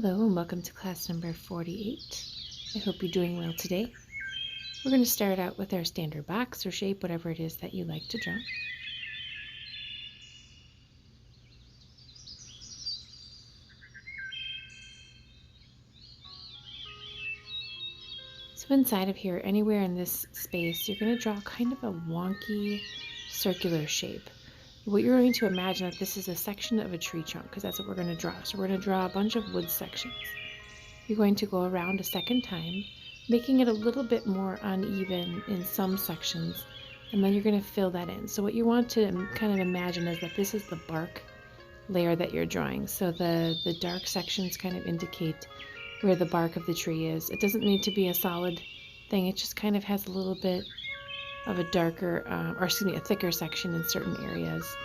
Hello and welcome to class number 48. I hope you're doing well today. We're going to start out with our standard box or shape, whatever it is that you like to draw. So inside of here, anywhere in this space, you're going to draw kind of a wonky circular shape. What you're going to imagine that this is a section of a tree trunk, because that's what we're going to draw. So we're going to draw a bunch of wood sections. You're going to go around a second time, making it a little bit more uneven in some sections, and then you're going to fill that in. So what you want to kind of imagine is that this is the bark layer that you're drawing. So the dark sections kind of indicate where the bark of the tree is. It doesn't need to be a solid thing. It just kind of has a little bit of a darker, a thicker section in certain areas.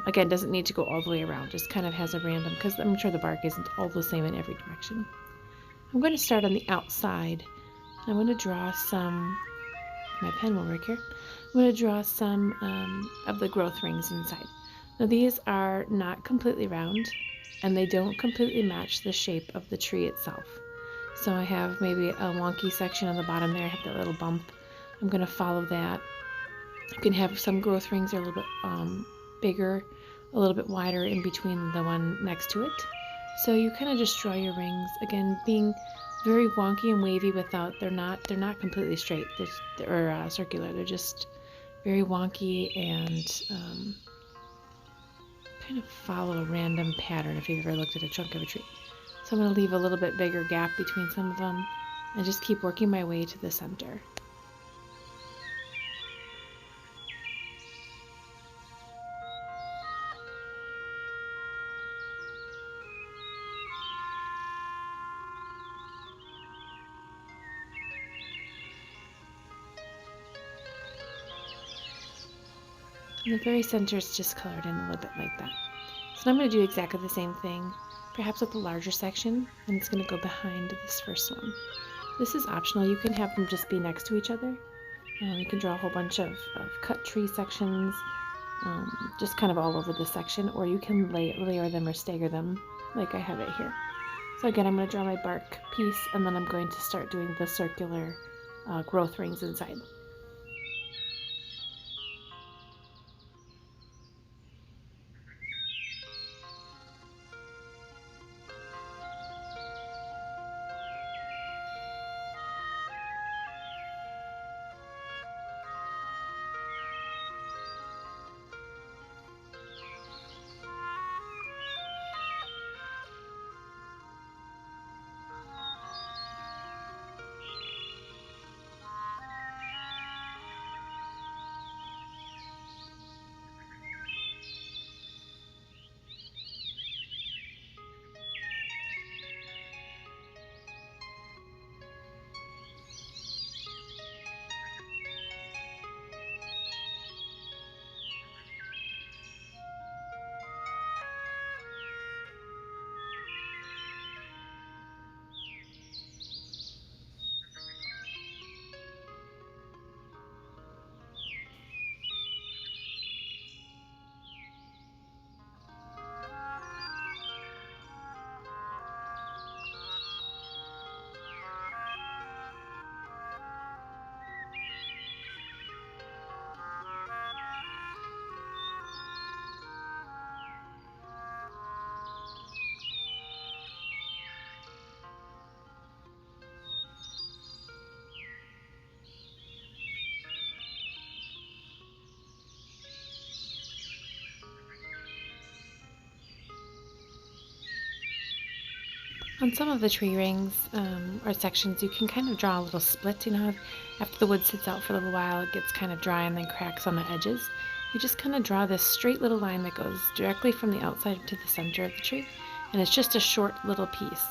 Again, doesn't need to go all the way around. Just kind of has a random, because I'm sure the bark isn't all the same in every direction. I'm going to start on the outside. I'm going to draw some, my pen will work here. I'm going to draw some of the growth rings inside. Now these are not completely round and they don't completely match the shape of the tree itself. So I have maybe a wonky section on the bottom there. I have that little bump. I'm going to follow that. You can have some growth rings are a little bit bigger, a little bit wider in between the one next to it. So you kind of just draw your rings, again being very wonky and wavy without, they're not completely straight or circular. They're just very wonky and kind of follow a random pattern if you've ever looked at a trunk of a tree. So I'm going to leave a little bit bigger gap between some of them and just keep working my way to the center. And the very center is just colored in a little bit like that. So now I'm going to do exactly the same thing, perhaps with a larger section, and it's going to go behind this first one. This is optional. You can have them just be next to each other. You can draw a whole bunch of cut tree sections, just kind of all over the section, or you can layer them or stagger them like I have it here. So again, I'm going to draw my bark piece, and then I'm going to start doing the circular growth rings inside. On some of the tree rings or sections, you can kind of draw a little split. You know, after the wood sits out for a little while, it gets kind of dry and then cracks on the edges. You just kind of draw this straight little line that goes directly from the outside to the center of the tree, and it's just a short little piece.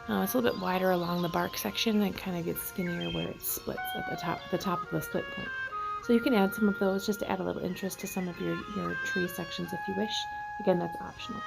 It's a little bit wider along the bark section and kind of gets skinnier where it splits at the top of the split point. So you can add some of those just to add a little interest to some of your tree sections if you wish. Again, that's optional.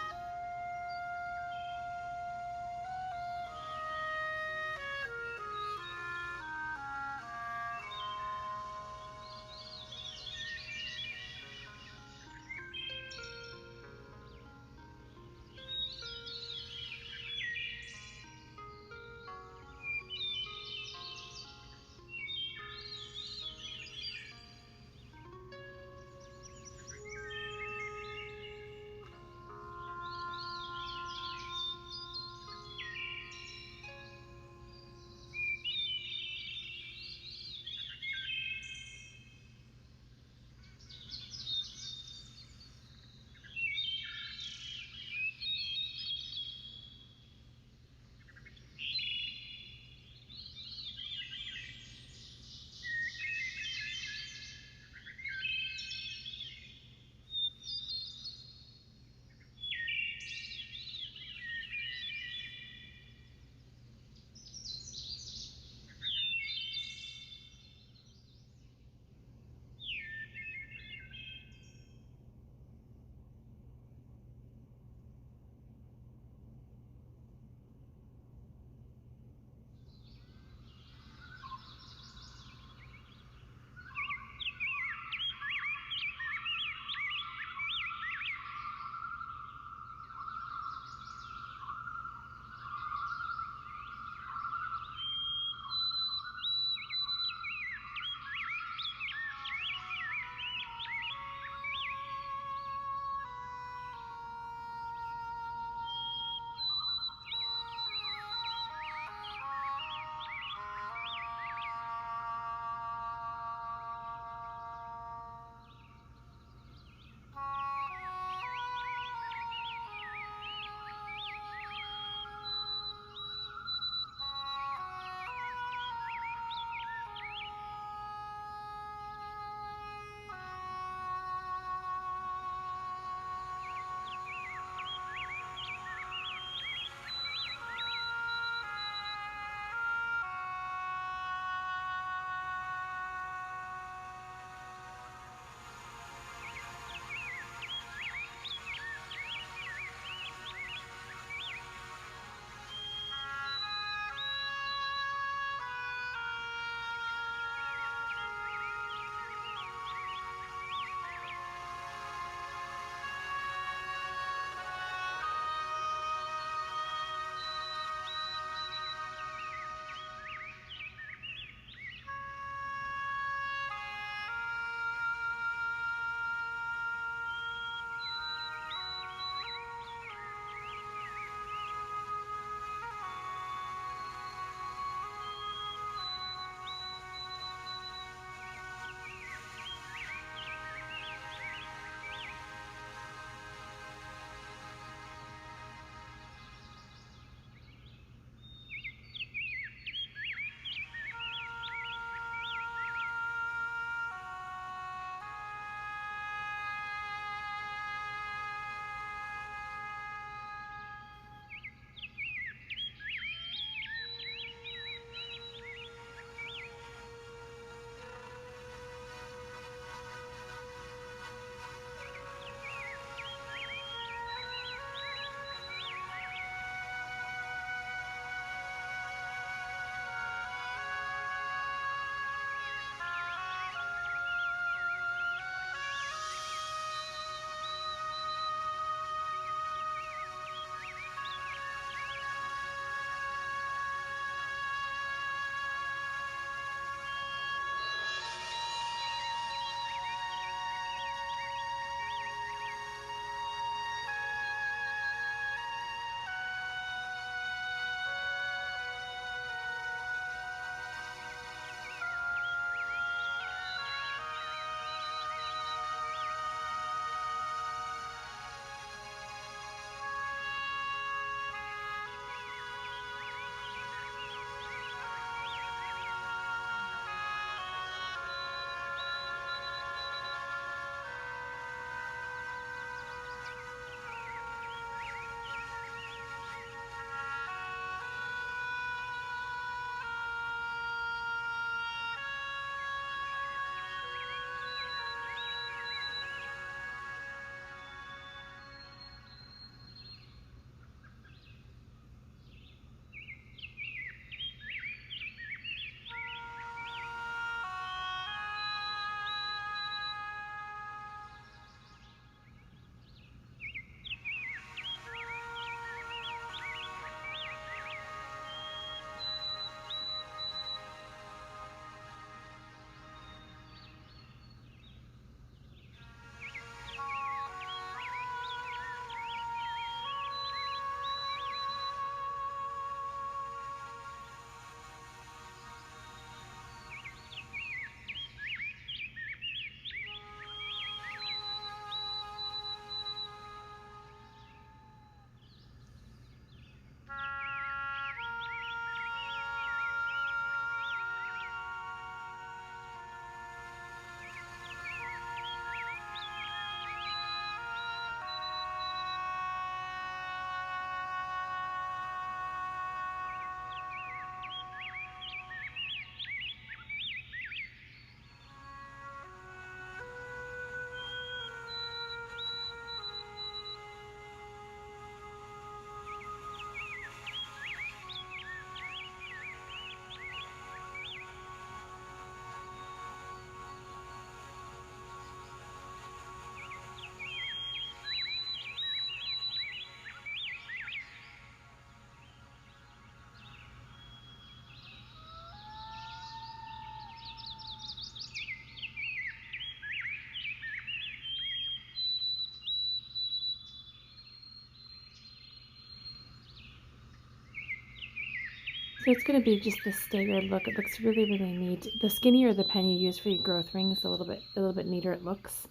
So it's going to be just this staggered look. It looks really, really neat. The skinnier the pen you use for your growth rings, a little bit neater it looks.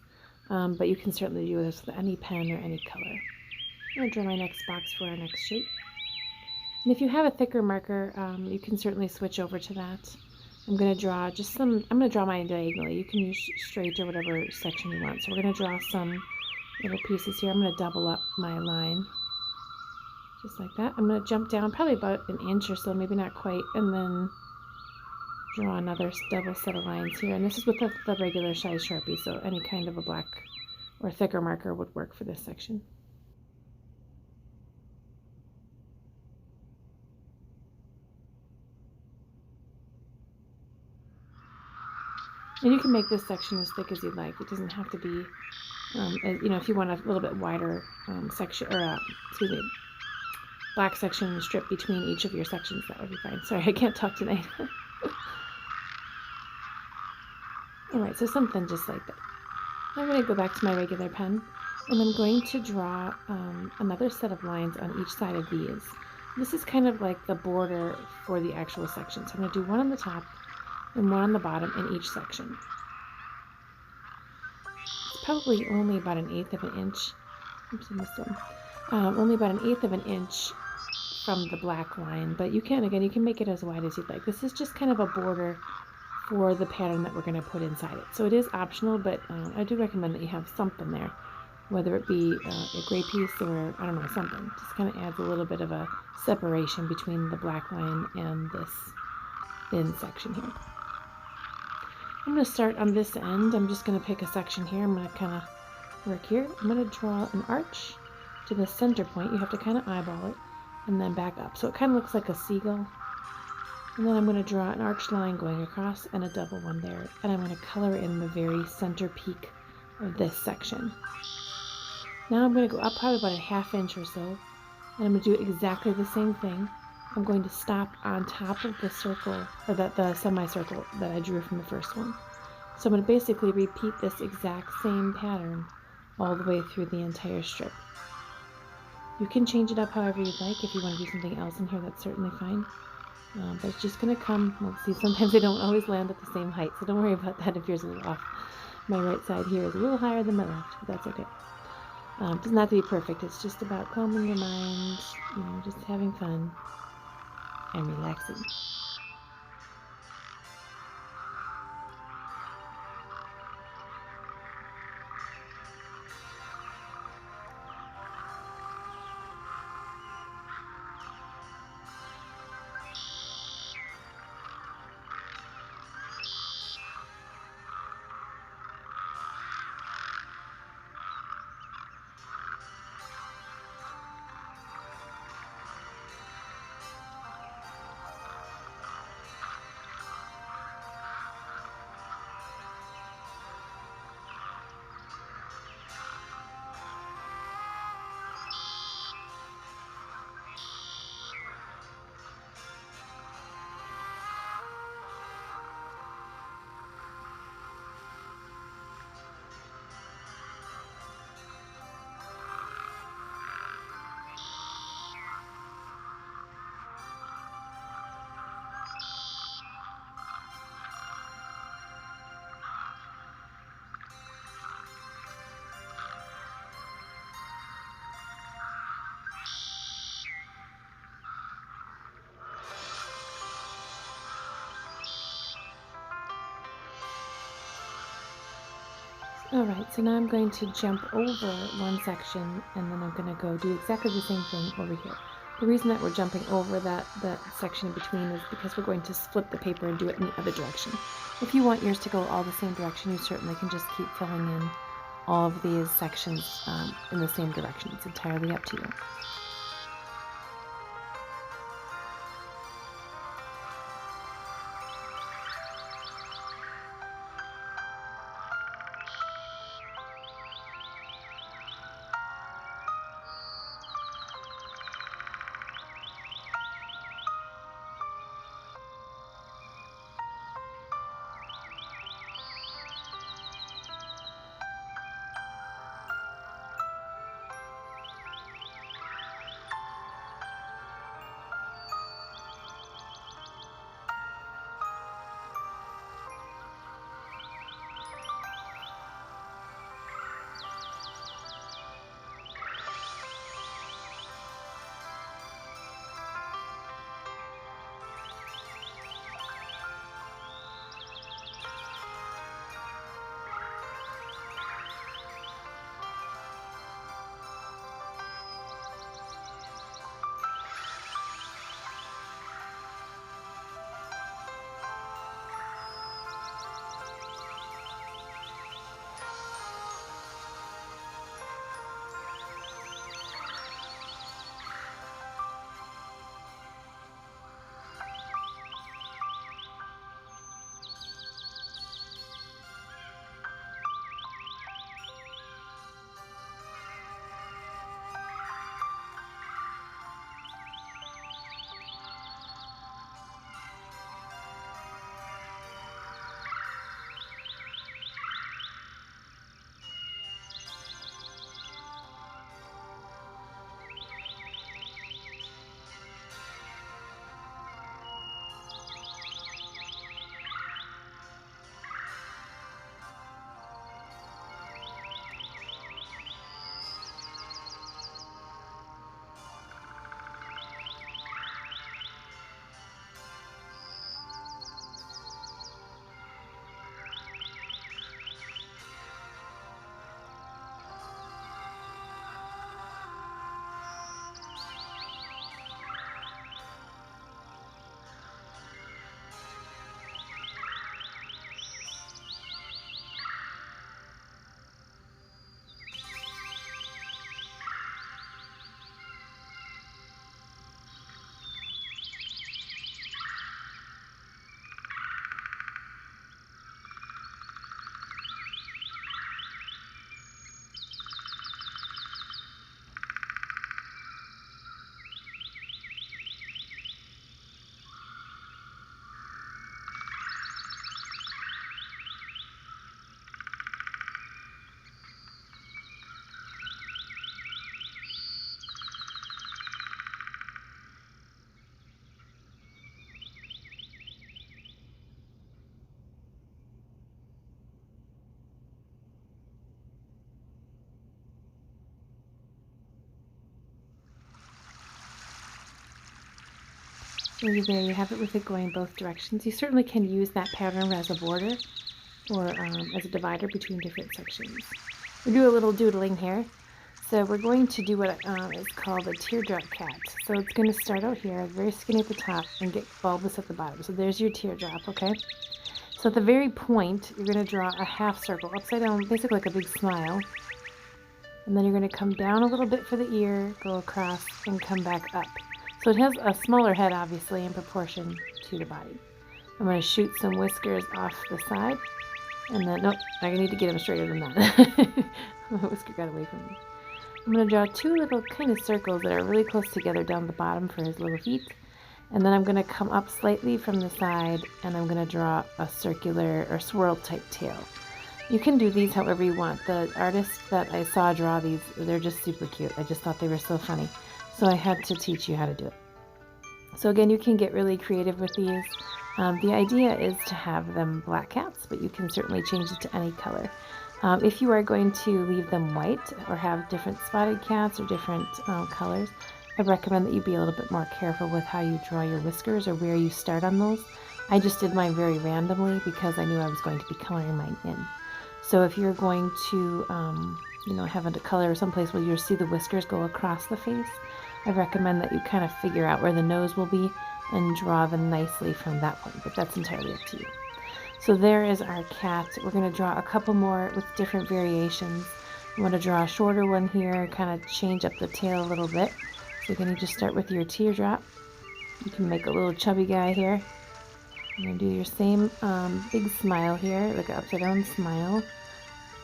But you can certainly do this with any pen or any color. I'm going to draw my next box for our next shape. And if you have a thicker marker, you can certainly switch over to that. I'm going to draw I'm going to draw mine diagonally. You can use straight or whatever section you want. So we're going to draw some little pieces here. I'm going to double up my line. Just like that. I'm going to jump down probably about an inch or so, maybe not quite, and then draw another double set of lines here. And this is with the regular size Sharpie, so any kind of a black or thicker marker would work for this section. And you can make this section as thick as you'd like. It doesn't have to be, if you want a little bit wider section, or black section strip between each of your sections, that would be fine. Sorry, I can't talk tonight. Alright, so something just like that. I'm going to go back to my regular pen, and I'm going to draw another set of lines on each side of these. This is kind of like the border for the actual section. So I'm going to do one on the top and one on the bottom in each section. It's probably only about 1/8 of an inch. Oops, I missed one. Only about 1/8 of an inch from the black line, but you can make it as wide as you'd like. This is just kind of a border for the pattern that we're going to put inside it. So it is optional, but I do recommend that you have something there, whether it be a gray piece or, I don't know, something. Just kind of adds a little bit of a separation between the black line and this thin section here. I'm going to start on this end. I'm just going to pick a section here. I'm going to kind of work here. I'm going to draw an arch to the center point. You have to kind of eyeball it and then back up. So it kind of looks like a seagull. And then I'm going to draw an arched line going across and a double one there. And I'm going to color in the very center peak of this section. Now I'm going to go up probably about 1/2 inch or so. And I'm going to do exactly the same thing. I'm going to stop on top of the circle, or the semicircle that I drew from the first one. So I'm going to basically repeat this exact same pattern all the way through the entire strip. You can change it up however you'd like. If you want to do something else in here, that's certainly fine. But it's just going to come, let's see, sometimes they don't always land at the same height, so don't worry about that if yours is a little off. My right side here is a little higher than my left, but that's okay. It doesn't have to be perfect. It's just about calming your mind, just having fun and relaxing. Alright, so now I'm going to jump over one section, and then I'm going to go do exactly the same thing over here. The reason that we're jumping over that section in between is because we're going to flip the paper and do it in the other direction. If you want yours to go all the same direction, you certainly can just keep filling in all of these sections in the same direction. It's entirely up to you. There you have it with it going both directions. You certainly can use that pattern as a border or as a divider between different sections. We do a little doodling here. So we're going to do what is called a teardrop cat. So it's going to start out here, very skinny at the top, and get bulbous at the bottom. So there's your teardrop, okay? So at the very point, you're going to draw a half circle, upside down, basically like a big smile. And then you're going to come down a little bit for the ear, go across, and come back up. So it has a smaller head, obviously, in proportion to the body. I'm going to shoot some whiskers off the side. And then, nope, I need to get them straighter than that. My whisker got away from me. I'm going to draw two little kind of circles that are really close together down the bottom for his little feet. And then I'm going to come up slightly from the side, and I'm going to draw a circular or swirl type tail. You can do these however you want. The artist that I saw draw these, they're just super cute. I just thought they were so funny. So I had to teach you how to do it. So again, you can get really creative with these. The idea is to have them black cats, but you can certainly change it to any color. If you are going to leave them white or have different spotted cats or different colors, I recommend that you be a little bit more careful with how you draw your whiskers or where you start on those. I just did mine very randomly because I knew I was going to be coloring mine in. So if you're going to, have a color someplace where you'll see the whiskers go across the face, I recommend that you kind of figure out where the nose will be and draw them nicely from that point, but that's entirely up to you. So there is our cat. We're going to draw a couple more with different variations. I'm going to draw a shorter one here, kind of change up the tail a little bit. So you're going to just start with your teardrop. You can make a little chubby guy here. You're going to do your same big smile here, like an upside down smile.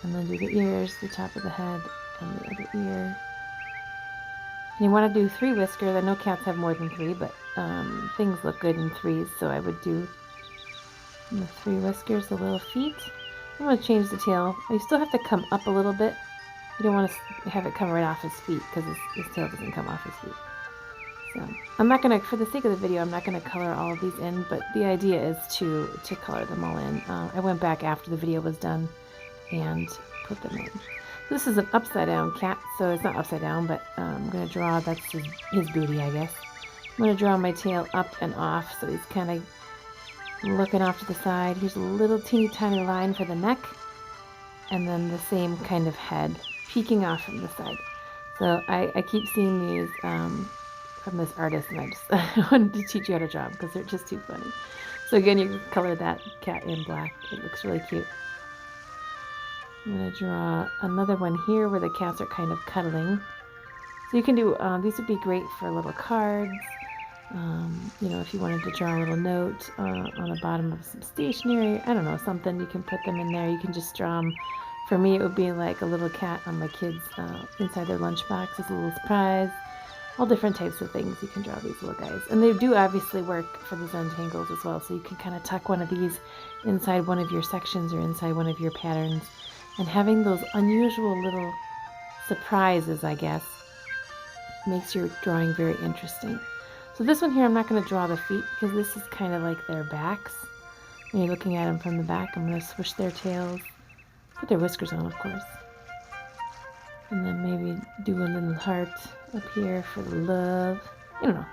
And then do the ears, the top of the head, and the other ear. And you want to do 3 whiskers. I know cats have more than 3, but things look good in 3s, so I would do the 3 whiskers, the little feet. I'm going to change the tail. You still have to come up a little bit. You don't want to have it come right off his feet because his tail doesn't come off his feet. So I'm not going to, for the sake of the video, I'm not going to color all of these in, but the idea is to color them all in. I went back after the video was done and put them in. This is an upside down cat, so it's not upside down, but I'm going to draw, that's his booty, I guess. I'm going to draw my tail up and off, so he's kind of looking off to the side. Here's a little teeny tiny line for the neck, and then the same kind of head peeking off from the side. So I keep seeing these from this artist, and I wanted to teach you how to draw them because they're just too funny. So again, you can color that cat in black. It looks really cute. I'm going to draw another one here where the cats are kind of cuddling. So you can do, these would be great for little cards. If you wanted to draw a little note on the bottom of some stationery, I don't know, something, you can put them in there. You can just draw them. For me, it would be like a little cat on my kids' inside their lunchbox as a little surprise. All different types of things you can draw these little guys. And they do obviously work for the Zentangles as well, so you can kind of tuck one of these inside one of your sections or inside one of your patterns. And having those unusual little surprises, I guess, makes your drawing very interesting. So this one here, I'm not going to draw the feet because this is kind of like their backs. When you're looking at them from the back, I'm going to swoosh their tails, put their whiskers on, of course. And then maybe do a little heart up here for the love. I don't know.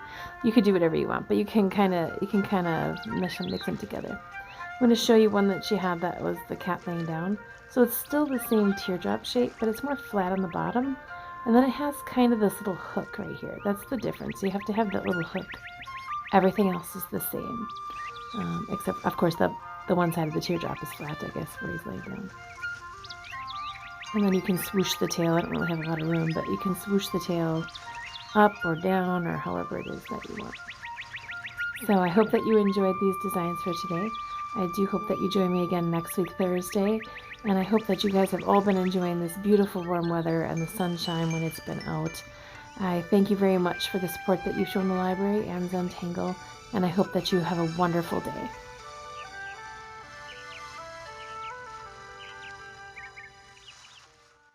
You could do whatever you want, but you can kind of mix them together. I'm going to show you one that she had that was the cat laying down. So it's still the same teardrop shape, but it's more flat on the bottom. And then it has kind of this little hook right here. That's the difference. You have to have that little hook. Everything else is the same. Except, of course, the one side of the teardrop is flat, I guess, where he's laying down. And then you can swoosh the tail. I don't really have a lot of room, but you can swoosh the tail up or down or however it is that you want. So I hope that you enjoyed these designs for today. I do hope that you join me again next week, Thursday. And I hope that you guys have all been enjoying this beautiful warm weather and the sunshine when it's been out. I thank you very much for the support that you've shown the library and Zentangle, and I hope that you have a wonderful day.